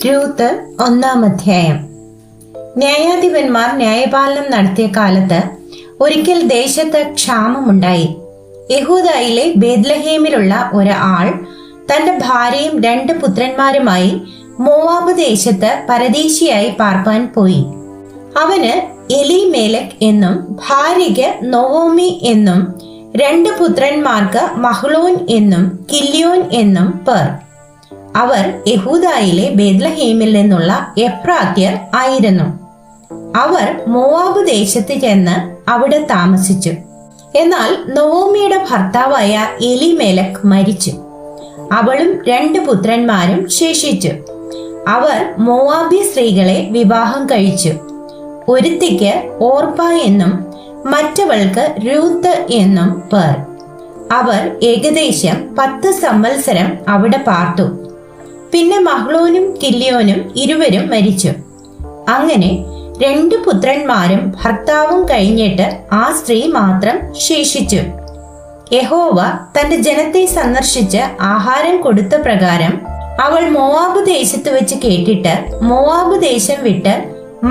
Ruth 1-ാം അധ്യായം. ന്യായാധിപന്മാർ ന്യായപാലനം നടത്തിയ കാലത്ത് ഒരിക്കൽ ദേശത്ത് ക്ഷാമമുണ്ടായി. യഹൂദയിലെ ബേത്ലഹേമിലുള്ള ഒരാൾ തന്റെ ഭാര്യയും 2 പുത്രന്മാരുമായി മോവാബ് ദേശത്ത് പരദേശിയായി പാർപ്പാൻ പോയി. അവന് എലീമേലെക്ക് എന്നും ഭാര്യയ്ക്ക് നൊവോമി എന്നും 2 പുത്രന്മാർക്ക് മഹ്ലോൻ എന്നും കില്യോൻ എന്നും പേർ. അവർ യഹൂദയിലെ ബേത്ലഹേമിൽ നിന്നുള്ള എഫ്രാത്യർ ആയിരുന്നു. അവർ മോവാബ് ദേശത്ത് ചെന്ന് അവിടെ താമസിച്ചു. എന്നാൽ നൊവോമിയുടെ ഭർത്താവായ എലീമേലെക്ക് മരിച്ചു. അവളും 2 പുത്രന്മാരും ശേഷിച്ചു. അവർ മോവാബി സ്ത്രീകളെ വിവാഹം കഴിച്ചു. ഒരുത്തിക്ക് ഓർപ്പ എന്നും മറ്റവൾക്ക് രൂത്ത് എന്നും പേർ. അവർ ഏകദേശം 10 സംവത്സരം അവിടെ പാർത്തു. പിന്നെ മഹ്ലോനും കില്യോനും ഇരുവരും മരിച്ചു. അങ്ങനെ 2 പുത്രന്മാരും ഭർത്താവും കഴിഞ്ഞിട്ട് ആ സ്ത്രീ മാത്രം ശേഷിച്ചു. യഹോവ തന്റെ ജനത്തെ സന്ദർശിച്ച് ആഹാരം കൊടുത്ത പ്രകാരം അവൾ മോവാബ് ദേശത്ത് വെച്ച് കേട്ടിട്ട് മോവാബ് ദേശം വിട്ട്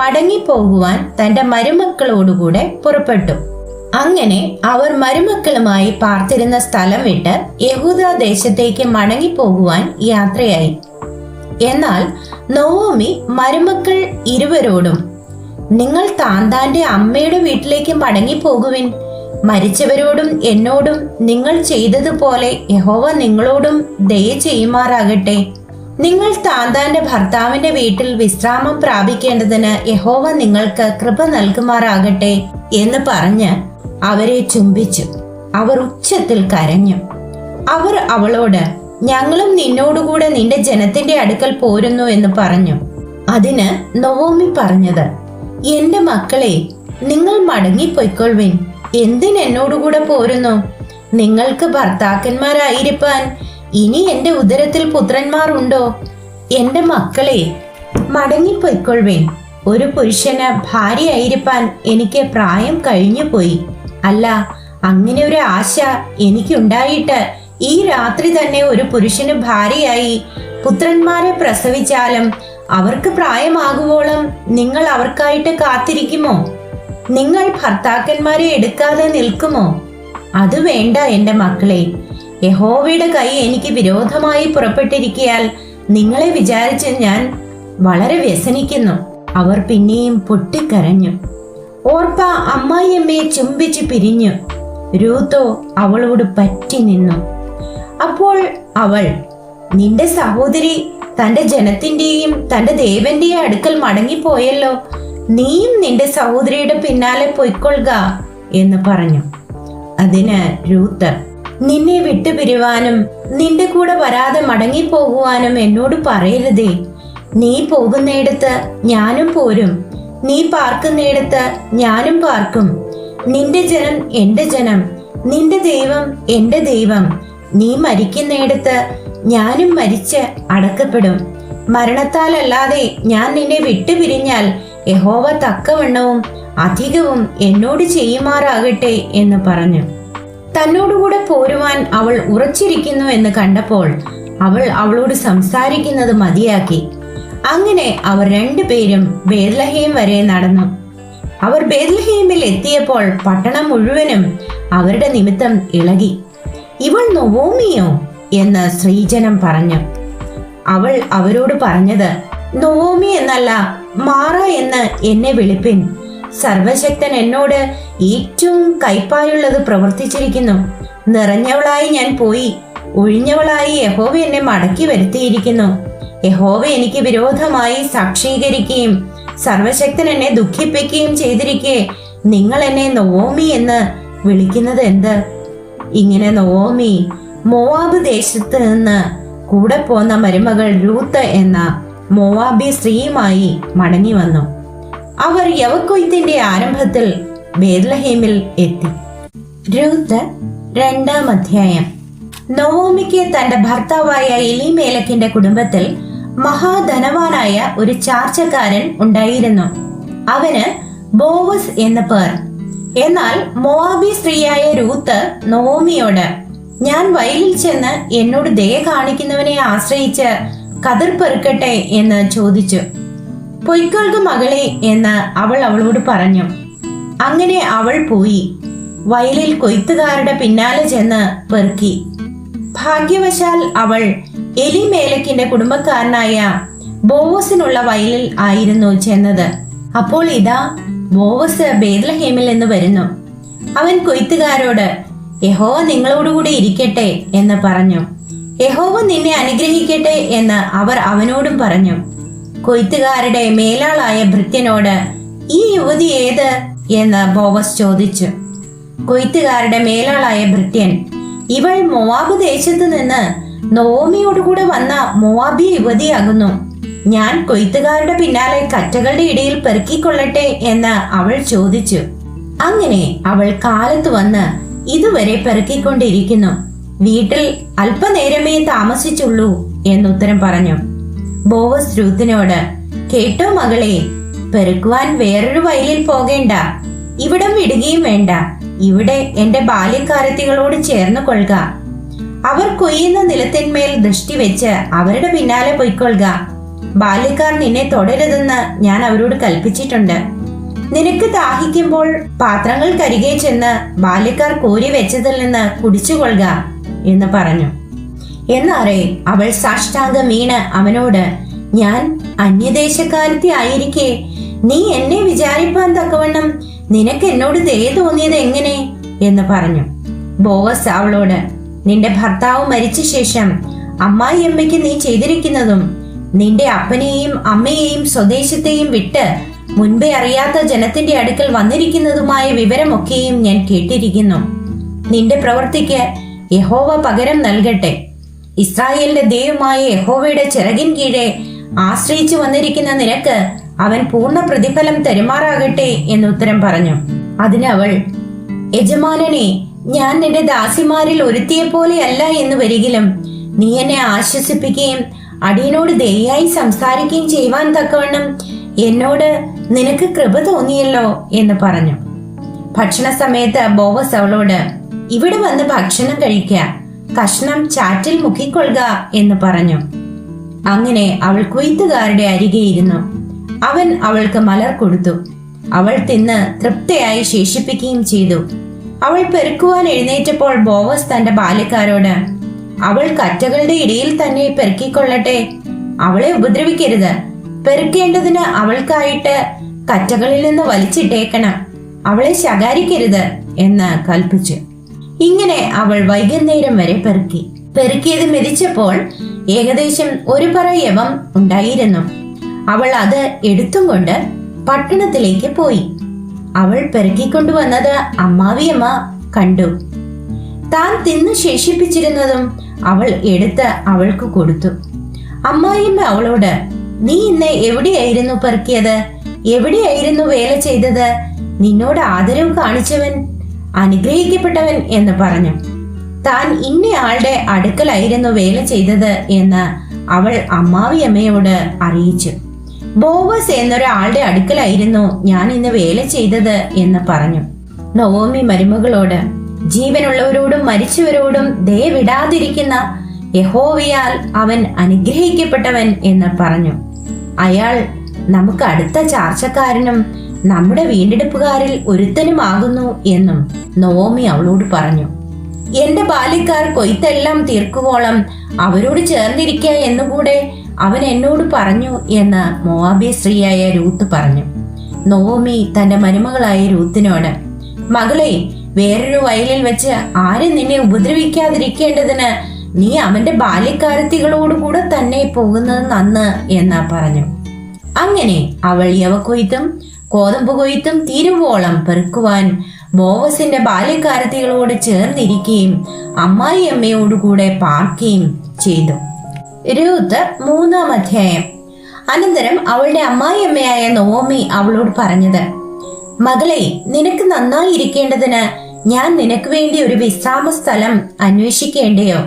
മടങ്ങിപ്പോകുവാൻ തന്റെ മരുമക്കളോടുകൂടെ പുറപ്പെട്ടു. അങ്ങനെ അവർ മരുമക്കളുമായി പാർത്തിരുന്ന സ്ഥലം വിട്ട് യഹൂദ ദേശത്തേക്ക് മടങ്ങിപ്പോകുവാൻ യാത്രയായി. എന്നാൽ നൊവോമി മരുമക്കൾ ഇരുവരോടും, നിങ്ങൾ താന്താന്റെ അമ്മയുടെ വീട്ടിലേക്ക് മടങ്ങിപ്പോകുവിൻ. മരിച്ചവരോടും എന്നോടും നിങ്ങൾ ചെയ്തതുപോലെ യഹോവ നിങ്ങളോടും ദയ ചെയ്യുമാറാകട്ടെ. നിങ്ങൾ താന്താന്റെ ഭർത്താവിന്റെ വീട്ടിൽ വിശ്രാമം പ്രാപിക്കേണ്ടതിന് യഹോവ നിങ്ങൾക്ക് കൃപ നൽകുമാറാകട്ടെ എന്ന് പറഞ്ഞ് അവരെ ചുംബിച്ചു. അവർ ഉച്ചത്തിൽ കരഞ്ഞു. അവർ അവളോട്, ഞങ്ങളും നിന്നോടുകൂടെ നിന്റെ ജനത്തിന്റെ അടുക്കൽ പോരുന്നു എന്ന് പറഞ്ഞു. അതിന് നൊവോമി പറഞ്ഞത്, എന്റെ മക്കളെ, നിങ്ങൾ മടങ്ങിപ്പൊയ്ക്കൊള്ളുവിൻ. എന്തിനെന്നോടുകൂടെ പോരുന്നു? നിങ്ങൾക്ക് ഭർത്താക്കന്മാരായിരിക്കാൻ ഇനി എന്റെ ഉദരത്തിൽ പുത്രന്മാർ ഉണ്ടോ? എന്റെ മക്കളെ, മടങ്ങിപ്പൊയ്ക്കൊള്ളുവിൻ. ഒരു പുരുഷന് ഭാര്യയായിരിക്കാൻ എനിക്ക് പ്രായം കഴിഞ്ഞു പോയി. അല്ല, അങ്ങനെ ഒരു ആശ എനിക്കുണ്ടായിട്ട് ഈ രാത്രി തന്നെ ഒരു പുരുഷന് ഭാര്യയായി പുത്രന്മാരെ പ്രസവിച്ചാലും അവർക്ക് പ്രായമാകുവോളം നിങ്ങൾ അവർക്കായിട്ട് കാത്തിരിക്കുമോ? നിങ്ങൾ ഭർത്താക്കന്മാരെ എടുക്കാതെ നിൽക്കുമോ? അത് വേണ്ട എന്റെ മക്കളെ. യഹോവയുടെ കൈ എനിക്ക് വിരോധമായി പുറപ്പെട്ടിരിക്കയാൽ നിങ്ങളെ വിചാരിച്ച് ഞാൻ വളരെ വ്യസനിക്കുന്നു. അവർ പിന്നെയും പൊട്ടിക്കരഞ്ഞു. ഓർപ്പ അമ്മായിയമ്മയെ ചുംബിച്ച് പിരിഞ്ഞു. രൂത്തോ അവളോട് പറ്റി നിന്നു. അപ്പോൾ അവൾ, നിന്റെ സഹോദരി തന്റെ ജനത്തിന്റെയും തന്റെ ദേവന്റെയും അടുക്കൽ മടങ്ങിപ്പോയല്ലോ. നീയും നിന്റെ സഹോദരിയുടെ പിന്നാലെ പൊയ്ക്കൊള്ളുക എന്ന് പറഞ്ഞു. അതിന് രൂത്ത്, നിന്നെ വിട്ടുപിരിവാനും നിന്റെ കൂടെ വരാതെ മടങ്ങിപ്പോകുവാനും എന്നോട് പറയരുതേ. നീ പോകുന്നിടത്ത് ഞാനും പോരും, നീ പാർക്കുന്നിടത്ത് ഞാനും പാർക്കും. നിന്റെ ജനം എന്റെ ജനം, നിന്റെ ദൈവം എന്റെ ദൈവം. നീ മരിക്കുന്നിടത്ത് ഞാനും മരിച്ച് അടക്കപ്പെടും. മരണത്താലല്ലാതെ ഞാൻ നിന്നെ വിട്ടുപിരിഞ്ഞാൽ യഹോവ തക്കവണ്ണവും അധികവും എന്നോട് ചെയ്യുമാറാകട്ടെ എന്ന് പറഞ്ഞു. തന്നോടുകൂടെ പോരുവാൻ അവൾ ഉറച്ചിരിക്കുന്നു എന്ന് കണ്ടപ്പോൾ അവൾ അവളോട് സംസാരിക്കുന്നത് മതിയാക്കി. അങ്ങനെ അവർ 2 പേരും ബേത്ലഹേം വരെ നടന്നു. അവർ ബേത്ലഹേമിൽ എത്തിയപ്പോൾ പട്ടണം മുഴുവനും അവരുടെ നിമിത്തം ഇളകി. ഇവൾ നൊവോമിയോ എന്ന് സ്ത്രീജനം പറഞ്ഞു. അവൾ അവരോട് പറഞ്ഞത്, നൊവോമി എന്നല്ല, മാറ എന്ന് എന്നെ വിളിപ്പിൻ. സർവശക്തൻ എന്നോട് ഏറ്റവും കൈപ്പായുള്ളത് പ്രവർത്തിച്ചിരിക്കുന്നു. നിറഞ്ഞവളായി ഞാൻ പോയി, ഒഴിഞ്ഞവളായി യഹോവ എന്നെ മടക്കി വരുത്തിയിരിക്കുന്നു. യഹോവ എനിക്ക് വിരോധമായി സാക്ഷീകരിക്കുകയും സർവശക്തൻ എന്നെ ദുഃഖിപ്പിക്കുകയും ചെയ്തിരിക്കെ നിങ്ങൾ എന്നെ നൊവോമി എന്ന് വിളിക്കുന്നത് എന്ത്? ഇങ്ങനെ നൊവോമി മോവാബ് ദേശത്ത് നിന്ന് കൂടെ പോന്ന മരുമകൾ രൂത്ത് എന്ന മോവാബി സ്ത്രീയുമായി മടങ്ങി വന്നു. അവർ യവക്കൊയ്ത്തിന്റെ ആരംഭത്തിൽ ബേത്ലഹേമിൽ എത്തി. രൂത്ത് 2-ാം അധ്യായം. നൊവോമിക്ക് തന്റെ ഭർത്താവായ എലീമേലെക്കിന്റെ കുടുംബത്തിൽ മഹാധനവാനായ ഒരു ചാർച്ചക്കാരൻ ഉണ്ടായിരുന്നു. അവന് ബോവസ് എന്ന് പേർ. എന്നാൽ മോവാബി സ്ത്രീയായ രൂത്ത് നൊവോമിയോട്, ഞാൻ വയലിൽ ചെന്ന് എന്നോട് ദയ കാണിക്കുന്നവനെ ആശ്രയിച്ച് കതിർ പെറുക്കട്ടെ എന്ന് ചോദിച്ചു. പൊയ്ക്കൊള്ളുക മകളെ എന്ന് അവൾ അവളോട് പറഞ്ഞു. അങ്ങനെ അവൾ പോയി വയലിൽ കൊയ്ത്തുകാരുടെ പിന്നാലെ ചെന്ന് പെറുക്കി. ഭാഗ്യവശാൽ അവൾ എലിമേലക്കിന്റെ കുടുംബക്കാരനായ ബോവസിനുള്ള വയലിൽ ആയിരുന്നു ചെന്നത്. അപ്പോൾ ഇതാ ബോവസ് ബേത്ലഹേമിൽ നിന്ന് വരുന്നു. അവൻ കൊയ്ത്തുകാരോട്, യഹോവ നിങ്ങളോടുകൂടി ഇരിക്കട്ടെ എന്ന് പറഞ്ഞു. യഹോവ നിന്നെ അനുഗ്രഹിക്കട്ടെ എന്ന് അവർ അവനോടും പറഞ്ഞു. കൊയ്ത്തുകാരുടെ മേലാളായ ഭൃത്യനോട്, ഈ യുവതി ഏത് എന്ന് ബോവസ് ചോദിച്ചു. കൊയ്ത്തുകാരുടെ മേലാളായ ഭൃത്യൻ, ഇവൾ മോവാബ് ദേശത്ത് നിന്ന് നൊവോമിയോടുകൂടെ വന്ന മോവാബി യുവതിയാകുന്നു. ഞാൻ കൊയ്ത്തുകാരുടെ പിന്നാലെ കറ്റകളുടെ ഇടയിൽ പെറുക്കിക്കൊള്ളട്ടെ എന്ന് അവൾ ചോദിച്ചു. അങ്ങനെ അവൾ കാലത്ത് വന്ന് ഇതുവരെ പെറുക്കിക്കൊണ്ടിരിക്കുന്നു. വീട്ടിൽ അല്പനേരമേ താമസിച്ചുള്ളൂ എന്നുത്തരം പറഞ്ഞു. ബോവസ് രൂത്തിനോട്, കേട്ടോ മകളെ, പെറുക്കുവാൻ വേറൊരു വയലിൽ പോകേണ്ട, ഇവിടം വിടുകയും വേണ്ട. ഇവിടെ എന്റെ ബാല്യക്കാരത്തികളോട് ചേർന്ന് കൊള്ളുക. അവർ കൊയ്യുന്ന നിലത്തിന്മേൽ ദൃഷ്ടി വെച്ച് അവരുടെ പിന്നാലെ പൊയ്ക്കൊള്ളുക. ബാല്യക്കാർ നിന്നെ തൊടരുതെന്ന് ഞാൻ അവരോട് കൽപ്പിച്ചിട്ടുണ്ട്. നിനക്ക് ദാഹിക്കുമ്പോൾ പാത്രങ്ങൾക്കരികെ ചെന്ന് ബാല്യക്കാർ കോരി വെച്ചതിൽ നിന്ന് കുടിച്ചുകൊള്ളുക എന്ന് പറഞ്ഞു. എന്നാറേ അവൾ സാഷ്ടാംഗം വീണ് അവനോട്, ഞാൻ അന്യദേശക്കാരത്തി ആയിരിക്കെ നീ എന്നെ വിചാരിപ്പാൻ തക്കവണ്ണം നിനക്ക് എന്നോട് ദയ തോന്നിയത് എങ്ങനെ എന്ന് പറഞ്ഞു. ബോവസ് അവളോട്, നിന്റെ ഭർത്താവ് മരിച്ച ശേഷം അമ്മായിയമ്മയ്ക്ക് നീ ചെയ്തിരിക്കുന്നതും നിന്റെ അപ്പനെയും അമ്മയെയും സ്വദേശത്തെയും വിട്ട് മുൻപേ അറിയാത്ത ജനത്തിന്റെ അടുക്കൽ വന്നിരിക്കുന്നതുമായ വിവരമൊക്കെയും ഞാൻ കേട്ടിരിക്കുന്നു. നിന്റെ പ്രവൃത്തിക്ക് യഹോവ പകരം നൽകട്ടെ. ഇസ്രായേലിന്റെ ദൈവമായ യഹോവയുടെ ചിറകിൻ കീഴെ ആശ്രയിച്ചു വന്നിരിക്കുന്ന നിനക്ക് അവൻ പൂർണ്ണ പ്രതിഫലം തരുമാറാകട്ടെ എന്നുത്തരം പറഞ്ഞു. അതിനവൾ, യജമാനനെ, ഞാൻ നിന്റെ ദാസിമാരിൽ ഒരുത്തിയെ പോലെയല്ല എന്ന് വരികിലും നീ എന്നെ ആശ്വസിപ്പിക്കുകയും അടിയനോട് ദയയായി സംസാരിക്കുകയും ചെയ്യുവാൻ തക്കവണ്ണം എന്നോട് നിനക്ക് കൃപ തോന്നിയല്ലോ എന്ന് പറഞ്ഞു. ഭക്ഷണ സമയത്ത് ബോവസ് അവളോട്, ഇവിടെ വന്ന് ഭക്ഷണം കഴിക്ക, കഷ്ണം ചാറ്റിൽ മുക്കിക്കൊള്ളുക എന്ന് പറഞ്ഞു. അങ്ങനെ അവൾ കൊയ്ത്തുകാരുടെ അരികെ ഇരുന്നു. അവൻ അവൾക്ക് മലർ കൊടുത്തു. അവൾ തിന്ന് തൃപ്തയായി ശേഷിപ്പിക്കുകയും ചെയ്തു. അവൾ പെറുക്കുവാൻ എഴുന്നേറ്റപ്പോൾ ബോവസ് തന്റെ ബാല്യക്കാരോട്, അവൾ കറ്റകളുടെ ഇടയിൽ തന്നെ പെറുക്കിക്കൊള്ളട്ടെ, അവളെ ഉപദ്രവിക്കരുത്. പെറുക്കേണ്ടതിന് അവൾക്കായിട്ട് കറ്റകളിൽ നിന്ന് വലിച്ചിട്ടേക്കണം, അവളെ ശകാരിക്കരുത് എന്ന് കൽപ്പിച്ചു. ഇങ്ങനെ അവൾ വൈകുന്നേരം വരെ പെറുക്കിയത് മെതിച്ചപ്പോൾ ഏകദേശം ഒരു പറ യവം ഉണ്ടായിരുന്നു. അവൾ അത് എടുത്തും കൊണ്ട് പട്ടണത്തിലേക്ക് പോയി. അവൾ പെറുക്കിക്കൊണ്ടുവന്നത് അമ്മാവിയമ്മ കണ്ടു. താൻ തിന്നു ശേഷിപ്പിച്ചിരുന്നതും അവൾ എടുത്ത് അവൾക്ക് കൊടുത്തു. അമ്മായിയമ്മ അവളോട്, നീ ഇന്ന് എവിടെയായിരുന്നു പെറുക്കിയത്? എവിടെയായിരുന്നു വേല ചെയ്തത്? നിന്നോട് ആദരവ് കാണിച്ചവൻ അനുഗ്രഹിക്കപ്പെട്ടവൻ എന്ന് പറഞ്ഞു. താൻ ഇന്നയാളുടെ അടുക്കലായിരുന്നു വേല ചെയ്തത് എന്ന് അവൾ അമ്മാവിയമ്മയോട് അറിയിച്ചു. ബോവസ് എന്നൊരാളുടെ അടുക്കലായിരുന്നു ഞാൻ ഇന്ന് വേല ചെയ്തത് എന്ന് പറഞ്ഞു. നൊവോമി മരുമകളോട്, ജീവനുള്ളവരോടും മരിച്ചവരോടും ദയ വിടാതിരിക്കുന്ന യഹോവയാൽ അവൻ അനുഗ്രഹിക്കപ്പെട്ടവൻ എന്ന് പറഞ്ഞു. അയാൾ നമുക്ക് അടുത്ത ചാർച്ചക്കാരനും നമ്മുടെ വീണ്ടെടുപ്പുകാരിൽ ഒരുത്തനുമാകുന്നു എന്നും നൊവോമി അവളോട് പറഞ്ഞു. എന്റെ ബാല്യക്കാർ കൊയ്ത്തെല്ലാം തീർക്കുവോളം അവരോട് ചേർന്നിരിക്ക എന്നുകൂടെ അവൻ എന്നോട് പറഞ്ഞു എന്ന് മോവാബ്യ സ്ത്രീയായ രൂത്ത് പറഞ്ഞു. നൊവോമി തന്റെ മരുമകളായ രൂത്തിനോട്, മകളെ, വേറൊരു വയലിൽ വെച്ച് ആരും നിന്നെ ഉപദ്രവിക്കാതിരിക്കേണ്ടതിന് നീ അവന്റെ ബാല്യക്കാരത്തികളോടുകൂടെ തന്നെ പോകുന്നത് നന്ന് എന്ന് പറഞ്ഞു. അങ്ങനെ അവൾ യവക്കൊയ്ത്തും കോതമ്പ് കൊയ്ത്തും തീരുവോളം പെറുക്കുവാൻ ബോവസിന്റെ ബാല്യക്കാരത്തികളോട് ചേർന്നിരിക്കുകയും അമ്മായിയമ്മയോടുകൂടെ പാർക്കുകയും ചെയ്തു. രൂത്ത് 3-ാം അധ്യായം. അനന്തരം അവളുടെ അമ്മായിയമ്മയായ നൊവോമി അവളോട് പറഞ്ഞത്, മകളെ, നിനക്ക് നന്നായിരിക്കേണ്ടതിന് ഞാൻ നിനക്ക് വേണ്ടി ഒരു വിശ്രാമ സ്ഥലം അന്വേഷിക്കേണ്ടയോ?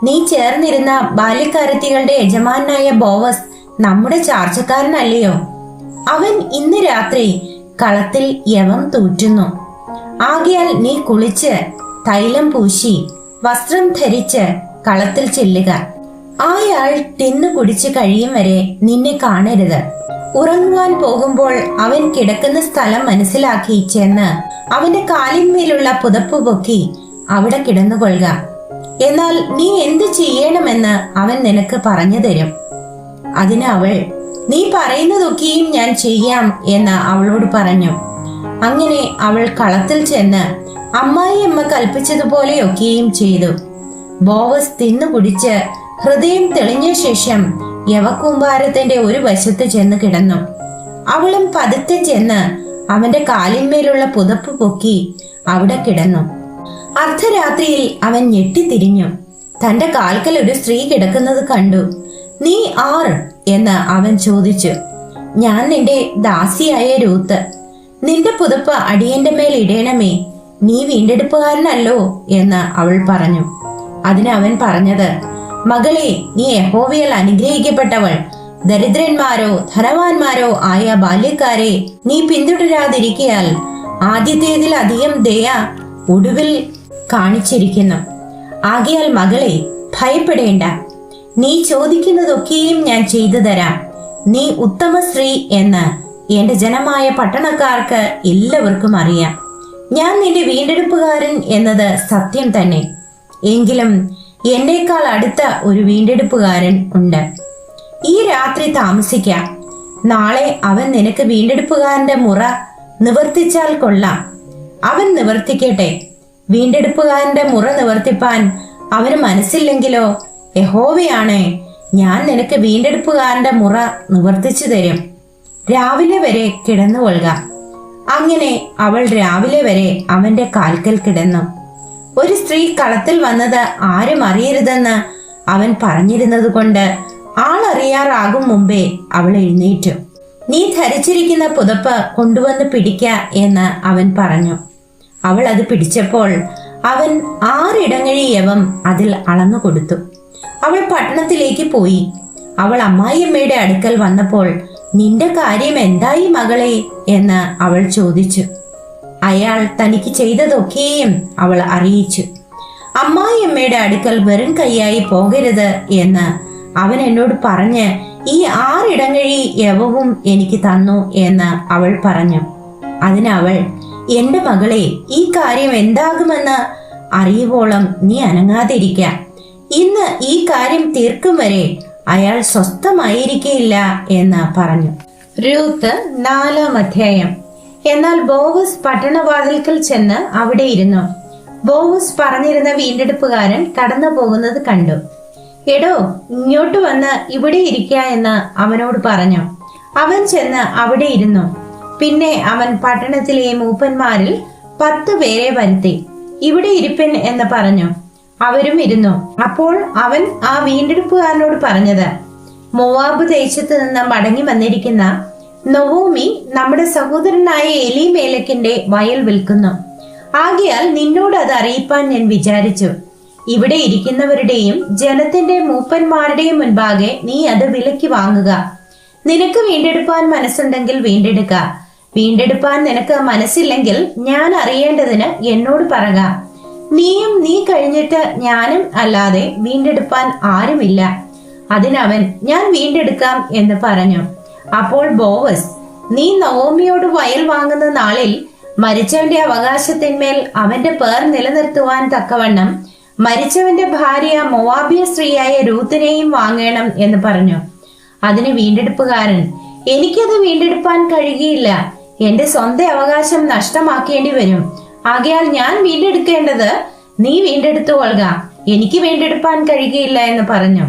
നീ ചേർന്നിരുന്ന ബാല്യക്കാരത്തികളുടെ യജമാനായ ബോവസ് നമ്മുടെ ചാർച്ചക്കാരനല്ലയോ? അവൻ ഇന്ന് രാത്രി കളത്തിൽ യവം തൂറ്റുന്നു. ആകയാൽ നീ കുളിച്ച് തൈലം പൂശി വസ്ത്രം ധരിച്ച് കളത്തിൽ ചെല്ലുക. അയാൾ തിന്നു കുടിച്ചു കഴിയും വരെ നിന്നെ കാണരുത്. ഉറങ്ങുവാൻ പോകുമ്പോൾ അവൻ കിടക്കുന്ന സ്ഥലം മനസ്സിലാക്കി ചെന്ന് അവന്റെ കാലിന്മേലുള്ള പുതപ്പ് പൊക്കി അവിടെ കിടന്നുകൊള്ളുക. എന്നാൽ നീ എന്ത് ചെയ്യണമെന്ന് അവൻ നിനക്ക് പറഞ്ഞു തരും. അതിന് അവൾ, നീ പറയുന്നതൊക്കെയും ഞാൻ ചെയ്യാം എന്ന് അവളോട് പറഞ്ഞു. അങ്ങനെ അവൾ കളത്തിൽ ചെന്ന് അമ്മായിയമ്മ കൽപ്പിച്ചതുപോലെയൊക്കെയും ചെയ്തു. ബോവസ് തിന്നു കുടിച്ച് ഹൃദയം തെളിഞ്ഞ ശേഷം യവകൂമ്പാരത്തിന്റെ ഒരു വശത്ത് ചെന്ന് കിടന്നു. അവളും പതുക്കെ ചെന്ന് അവന്റെ കാലിന്മേലുള്ള പുതപ്പ് പൊക്കി അവിടെ കിടന്നു. അർദ്ധരാത്രിയിൽ അവൻ ഞെട്ടിത്തിരിഞ്ഞു. തന്റെ കാൽക്കൽ ഒരു സ്ത്രീ കിടക്കുന്നത് കണ്ടു. നീ ആർ എന്ന് അവൻ ചോദിച്ചു. ഞാൻ നിന്റെ ദാസിയായ രൂത്ത്. നിന്റെ പുതപ്പ് അടിയന്റെ മേൽ ഇടേണമേ, നീ വീണ്ടെടുപ്പുകാരനല്ലോ എന്ന് അവൾ പറഞ്ഞു. അതിന് അവൻ പറഞ്ഞത്, മകളെ, നീ യഹോവയാൽ അനുഗ്രഹിക്കപ്പെട്ടവൾ. ദരിദ്രന്മാരോ ധനവാന്മാരോ ആയ ബാല്യക്കാരെ നീ പിന്തുടരാതിരിക്കയാൽ ആദ്യത്തേതിൽ അധികം ദയ ഒടുവിൽ കാണിച്ചിരിക്കുന്നു. ആകയാൽ മകളെ, ഭയപ്പെടേണ്ട. നീ ചോദിക്കുന്നതൊക്കെയും ഞാൻ ചെയ്തു തരാം. നീ ഉത്തമ സ്ത്രീ എന്ന് എന്റെ ജനമായ പട്ടണക്കാർക്ക് എല്ലാവർക്കും അറിയാം. ഞാൻ നിന്റെ വീണ്ടെടുപ്പുകാരൻ എന്നത് സത്യം തന്നെ. എങ്കിലും എന്നേക്കാൾ അടുത്ത ഒരു വീണ്ടെടുപ്പുകാരൻ ഉണ്ട്. ഈ രാത്രി താമസിക്കാം. നാളെ അവൻ നിനക്ക് വീണ്ടെടുപ്പുകാരന്റെ മുറ നിവർത്തിച്ചാൽ കൊള്ളാം. അവൻ നിവർത്തിക്കട്ടെ. വീണ്ടെടുപ്പുകാരന്റെ മുറ നിവർത്തിപ്പാൻ അവന് മനസ്സില്ലെങ്കിലോ, യഹോവയാണേ, ഞാൻ നിനക്ക് വീണ്ടെടുപ്പുകാരന്റെ മുറ നിവർത്തിച്ചു തരും. രാവിലെ വരെ കിടന്നുകൊള്ളുക. അങ്ങനെ അവൾ രാവിലെ വരെ അവന്റെ കാൽക്കൽ കിടന്നു. ഒരു സ്ത്രീ കളത്തിൽ വന്നത് ആരും അറിയരുതെന്ന് അവൻ പറഞ്ഞിരുന്നത് കൊണ്ട് ആളറിയാറാകും മുമ്പേ അവൾ എഴുന്നേറ്റു. നീ ധരിച്ചിരിക്കുന്ന പുതപ്പ് കൊണ്ടുവന്ന് പിടിക്ക എന്ന് അവൻ പറഞ്ഞു. അവൾ അത് പിടിച്ചപ്പോൾ അവൻ 6 ഇടങ്ങഴി യവം അതിൽ അളന്നു കൊടുത്തു. അവൾ പട്ടണത്തിലേക്ക് പോയി. അവൾ അമ്മായിയമ്മയുടെ അടുക്കൽ വന്നപ്പോൾ, നിന്റെ കാര്യം എന്തായി മകളെ എന്ന് അവൾ ചോദിച്ചു. അയാൾ തനിക്ക് ചെയ്തതൊക്കെയും അവൾ അറിയിച്ചു. അമ്മായിയമ്മയുടെ അടുക്കൽ വെറും കൈയായി പോകരുത് എന്ന് അവൻ എന്നോട് പറഞ്ഞ് ഈ 6 ഇടങ്ങഴി യവവും എനിക്ക് തന്നു എന്ന് അവൾ പറഞ്ഞു. അതിനവൾ, എന്റെ മകളെ, ഈ കാര്യം എന്താകുമെന്ന് അറിയുവോളം നീ അനങ്ങാതിരിക്ക. ഇന്ന് ഈ കാര്യം തീർക്കും വരെ അയാൾ സ്വസ്ഥമായിരിക്കയില്ല എന്ന് പറഞ്ഞു. രൂത്ത് 4-ാം അധ്യായം. എന്നാൽ ബോവസ് പട്ടണവാതിൽക്കൽ ചെന്ന് അവിടെ ഇരുന്നു. ബോവസ് പറഞ്ഞിരുന്ന വീണ്ടെടുപ്പുകാരൻ കടന്നു പോകുന്നത് കണ്ടു. എടോ, ഇങ്ങോട്ട് വന്ന് ഇവിടെ ഇരിക്ക എന്ന് അവനോട് പറഞ്ഞു. അവൻ ചെന്ന് അവിടെ ഇരുന്നു. പിന്നെ അവൻ പട്ടണത്തിലെ മൂപ്പന്മാരിൽ 10 പേരെ വരുത്തി, ഇവിടെ ഇരിപ്പൻ എന്ന് പറഞ്ഞു. അവരും ഇരുന്നു. അപ്പോൾ അവൻ ആ വീണ്ടെടുപ്പുകാരനോട് പറഞ്ഞത്, മോവാബ് ദേശത്ത് നിന്ന് മടങ്ങി വന്നിരിക്കുന്ന നൊവോമി നമ്മുടെ സഹോദരനായ എലീമേലെക്കിന്റെ വയൽ വിൽക്കുന്നു. ആകയാൽ നിന്നോട് അത് അറിയിപ്പാൻ ഞാൻ വിചാരിച്ചു. ഇവിടെ ഇരിക്കുന്നവരുടെയും ജനത്തിന്റെ മൂപ്പന്മാരുടെയും മുൻപാകെ നീ അത് വിലയ്ക്ക് വാങ്ങുക. നിനക്ക് വീണ്ടെടുപ്പാൻ മനസ്സുണ്ടെങ്കിൽ വീണ്ടെടുക്ക. വീണ്ടെടുപ്പാൻ നിനക്ക് മനസ്സില്ലെങ്കിൽ ഞാൻ അറിയേണ്ടതിന് എന്നോട് പറക. നീയും നീ കഴിഞ്ഞിട്ട് ഞാനും അല്ലാതെ വീണ്ടെടുപ്പാൻ ആരുമില്ല. അതിനവൻ, ഞാൻ വീണ്ടെടുക്കാം എന്ന് പറഞ്ഞു. അപ്പോൾ ബോവസ്, നീ നവോമിയോട് വയൽ വാങ്ങുന്ന നാളിൽ മരിച്ചവന്റെ അവകാശത്തിന്മേൽ അവന്റെ പേർ നിലനിർത്തുവാൻ തക്കവണ്ണം മരിച്ചവന്റെ ഭാര്യ മോവാബിയ സ്ത്രീയായ രൂത്തിനെയും വാങ്ങണം എന്ന് പറഞ്ഞു. അതിന് വീണ്ടെടുപ്പുകാരൻ, എനിക്കത് വീണ്ടെടുപ്പാൻ കഴിയുകയില്ല. എന്റെ സ്വന്തം അവകാശം നഷ്ടമാക്കേണ്ടി വരും. ആകയാൽ ഞാൻ വീണ്ടെടുക്കേണ്ടത് നീ വീണ്ടെടുത്തുകൊള്ളുക. എനിക്ക് വീണ്ടെടുപ്പാൻ കഴിയുകയില്ല എന്ന് പറഞ്ഞു.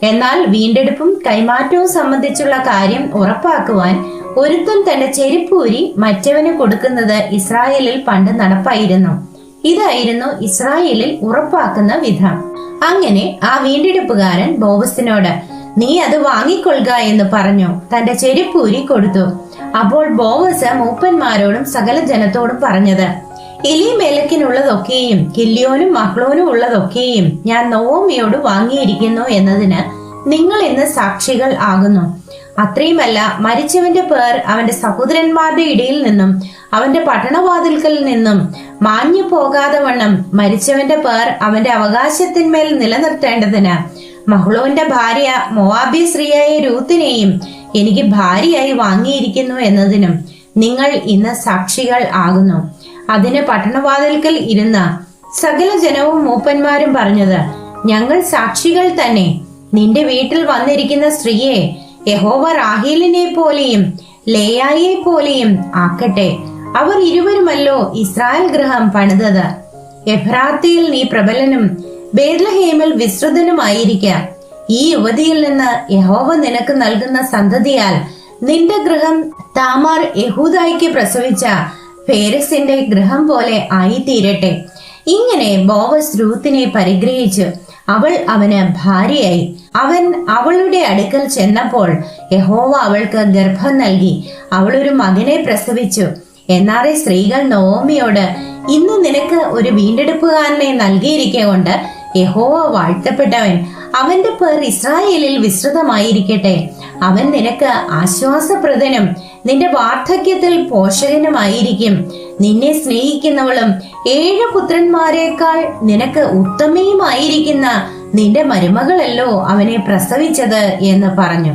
എന്നാൽ വീണ്ടെടുപ്പും കൈമാറ്റവും സംബന്ധിച്ചുള്ള കാര്യം ഉറപ്പാക്കുവാൻ ഒരുത്തൻ തന്റെ ചെരുപ്പൂരി മറ്റവന് കൊടുക്കുന്നത് ഇസ്രായേലിൽ പണ്ട് നടപ്പായിരുന്നു. ഇതായിരുന്നു ഇസ്രായേലിൽ ഉറപ്പാക്കുന്ന വിധം. അങ്ങനെ ആ വീണ്ടെടുപ്പുകാരൻ ബോവസിനോട്, നീ അത് വാങ്ങിക്കൊള്ളുക എന്ന് പറഞ്ഞു തന്റെ ചെരുപ്പൂരി കൊടുത്തു. അപ്പോൾ ബോവസ് മൂപ്പന്മാരോടും സകല ജനത്തോടും പറഞ്ഞത്, എലീമേലെക്കിനുള്ളതൊക്കെയും കില്യോനും മഹ്ലോനും ഉള്ളതൊക്കെയും ഞാൻ നൊവോമിയോട് വാങ്ങിയിരിക്കുന്നു എന്നതിന് നിങ്ങൾ ഇന്ന് സാക്ഷികൾ ആകുന്നു. അത്രയുമല്ല, മരിച്ചവന്റെ പേർ അവന്റെ സഹോദരന്മാരുടെ ഇടയിൽ നിന്നും അവന്റെ പട്ടണവാതിൽക്കൽ നിന്നും മാഞ്ഞു പോകാതെ വണ്ണം മരിച്ചവന്റെ പേർ അവന്റെ അവകാശത്തിന്മേൽ നിലനിർത്തേണ്ടതിന് മഹ്ലോന്റെ ഭാര്യ മോവാബ്യ സ്ത്രീയായ രൂത്തിനെയും എനിക്ക് ഭാര്യയായി വാങ്ങിയിരിക്കുന്നു എന്നതിനും നിങ്ങൾ ഇന്ന് സാക്ഷികൾ ആകുന്നു. അതിന് പട്ടണവാതിൽക്കൽ ഇരുന്ന സകല ജനവും മൂപ്പന്മാരും പറഞ്ഞത്, ഞങ്ങൾ സാക്ഷികൾ തന്നെ. നിന്റെ വീട്ടിൽ വന്നിരിക്കുന്ന സ്ത്രീയെ യഹോവ റാഹേലിനെ പോലെയും ലേയായെ പോലെയും ആക്കട്ടെ. അവർ ഇരുവരുമല്ലോ ഇസ്രായേൽ ഗൃഹം പണിതത്. എഫ്രാത്തിയിൽ നീ പ്രബലനും ബേത്ലഹേമിൽ വിസ്തൃതനുമായിരിക്കാം. ഈ യുവതിയിൽ നിന്ന് യഹോവ നിനക്ക് നൽകുന്ന സന്തതിയാൽ നിന്റെ ഗൃഹം താമാർ യഹൂദായിക്ക് പ്രസവിച്ച ഫേരസിന്റെ ഗൃഹം പോലെ ആയിത്തീരട്ടെ. ഇങ്ങനെ ബോവസ് രൂത്തിനെ പരിഗ്രഹിച്ചു. അവൾ അവന് ഭാര്യയായി. അവൻ അവളുടെ അടുക്കൽ ചെന്നപ്പോൾ യഹോവ അവൾക്ക് ഗർഭം നൽകി. അവൾ ഒരു മകനെ പ്രസവിച്ചു. എന്നാറെ സ്ത്രീകൾ നൊവോമിയോട്, ഇന്ന് നിനക്ക് ഒരു വീണ്ടെടുപ്പുകാരനെ നൽകിയിരിക്കൊണ്ട് യഹോവ വാഴ്ത്തപ്പെട്ടവൻ. അവന്റെ പേർ ഇസ്രായേലിൽ വിസ്തൃതമായിരിക്കട്ടെ. അവൻ നിനക്ക് ആശ്വാസപ്രദനും നിന്റെ വാർദ്ധക്യത്തിൽ പോഷകനുമായിരിക്കും. നിന്നെ സ്നേഹിക്കുന്നവളും 7 പുത്രന്മാരെക്കാൾ നിനക്ക് ഉത്തമയുമായിരിക്കുന്ന നിന്റെ മരുമകളല്ലോ അവനെ പ്രസവിച്ചത് എന്ന് പറഞ്ഞു.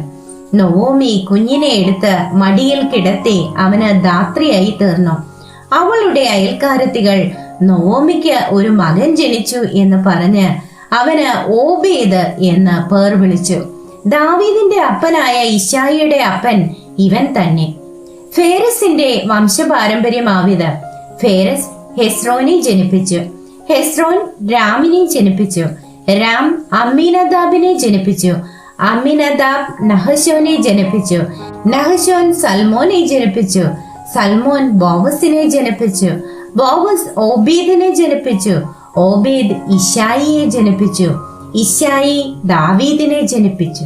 നൊവോമി കുഞ്ഞിനെ എടുത്ത് മടിയിൽ കിടത്തി അവന് ധാത്രിയായി തീർന്നു. അവളുടെ അയൽക്കാരത്തികൾ നൊവോമിക്ക് ഒരു മകൻ ജനിച്ചു എന്ന് പറഞ്ഞ് അവന് ഓബേദ് എന്ന് പേർ വിളിച്ചു. ദാവീദിന്റെ അപ്പനായ ഇശായിയുടെ അപ്പൻ ഇവൻ തന്നെ. ഫേരസിന്റെ വംശപാരമ്പര്യമാവിത്. ഫേരസ് ഹെസ്രോനെ ജനിപ്പിച്ചു. ഹെസ്രോൻ രാമിനെ ജനിപ്പിച്ചു. രാം അമ്മീനദാബിനെ ജനിപ്പിച്ചു. അമ്മീനദാബ് നഹശോനെ ജനിപ്പിച്ചു. നഹശോൻ സൽമോനെ ജനിപ്പിച്ചു. സൽമോൻ ബോവസിനെ ജനിപ്പിച്ചു. ബോവസ് ഓബീദിനെ ജനിപ്പിച്ചു. ഓബേദ് ഇശായിയെ ജനിപ്പിച്ചു. ഇശായി ദാവീദിനെ ജനിപ്പിച്ചു.